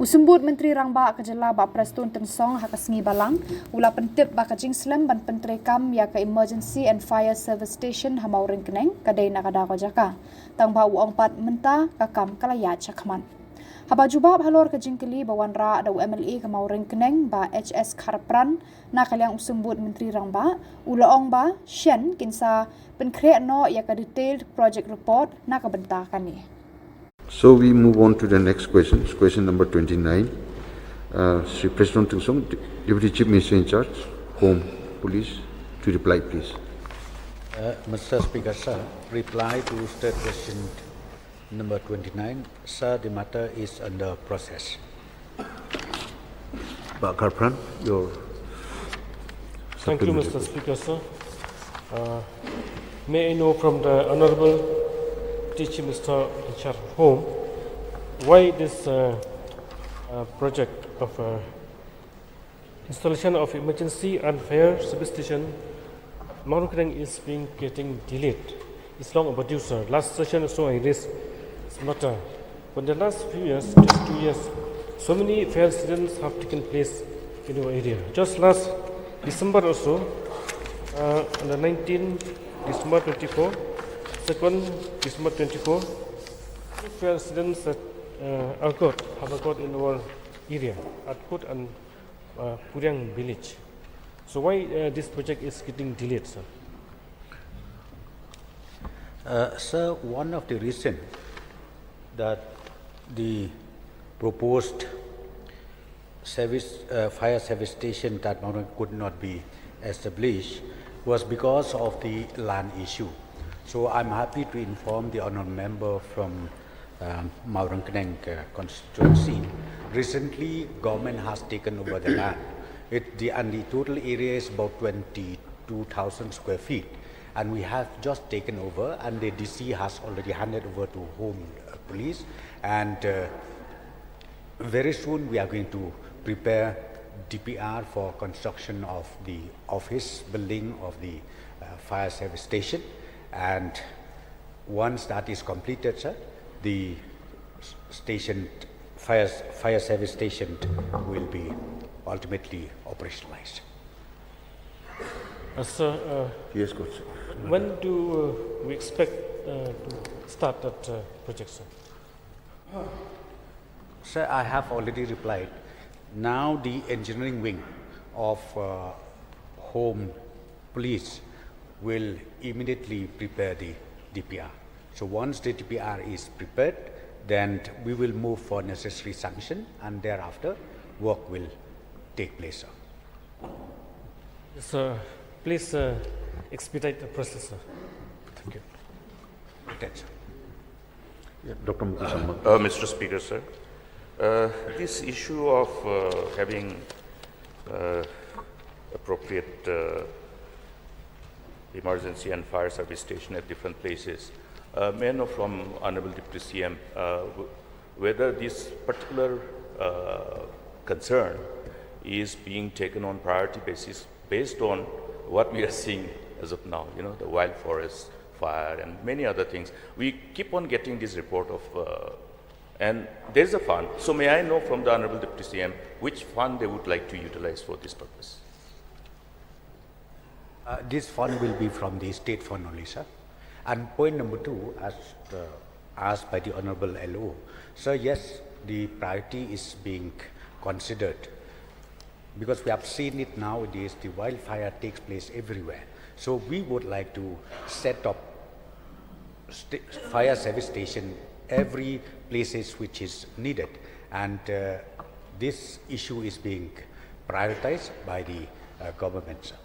Usumbut Menteri Rangba Khuborjylla ba Prestun Tensong hakasngi balang ula pentip ba kajing Slem ban pentrekam ya ke Emergency and Fire Service Station Mawryngkneng kadai nakada ko Jaka tang ba uang pat menta kakam kalaya chakman haba jubab halor kajing keli bawan ra da MLA ke Mawryngkneng ba HS Kharpran na kalyang usumbut Menteri Rangba ula ong ba shen kinsa penkre no ya ka detailed project report na kabentakan ni. So we move on to the next question, question number 29. Sri President Tungsong, Deputy Chief Minister in charge, Home Police, to reply please. Mr. Speaker, sir, reply to state question number 29. Sir, the matter is under process. Kharpran, your... Thank you, Mr. Speaker, sir. May I know from the Honorable Chief Minister in charge of Home why this project of installation of emergency and fire service station Mawryngkneng is getting delayed. It's long overdue, sir. Last session also I raised this matter. For the last few years, just 2 years, so many fire incidents have taken place in our area. Just last December also, on the 19th December 24, 2nd December 24, two fire incidents that have occurred in our area at Khubor and Khubor village. So why this project is getting delayed, sir? Sir, one of the reasons that the proposed fire service station that Mawryngkneng could not be established was because of the land issue. So I'm happy to inform the honourable member from Mawryngkneng constituency. Recently, government has taken over the land. And the total area is about 22,000 square feet. And we have just taken over, and the DC has already handed over to Home Police. And very soon we are going to prepare DPR for construction of the office building of the fire service station. And once that is completed, sir, the station fire service station will be ultimately operationalized. Sir, Yes, good. when do we expect to start that project, sir? Sir, I have already replied. Now the engineering wing of Home Police will immediately prepare the DPR. So once the DPR is prepared, then we will move for necessary sanction, and thereafter work will take place, sir. Sir, please expedite the process, sir. Thank you. Attention. Yeah, Dr. Mukul. Mr. Speaker, sir, this issue of having appropriate emergency and fire service station at different places, may I know from Honorable Deputy CM whether this particular concern is being taken on priority basis based on what we are seeing as of now, you know, the wild forest fire and many other things. We keep on getting this report of, and there's a fund. So may I know from the Honorable Deputy CM which fund they would like to utilize for this purpose? This fund will be from the state fund only, sir. And point number 2, as asked by the Honorable LO, sir, yes, the priority is being considered because we have seen it nowadays, the wildfire takes place everywhere. So we would like to set up fire service station every places which is needed. And this issue is being prioritized by the government, sir.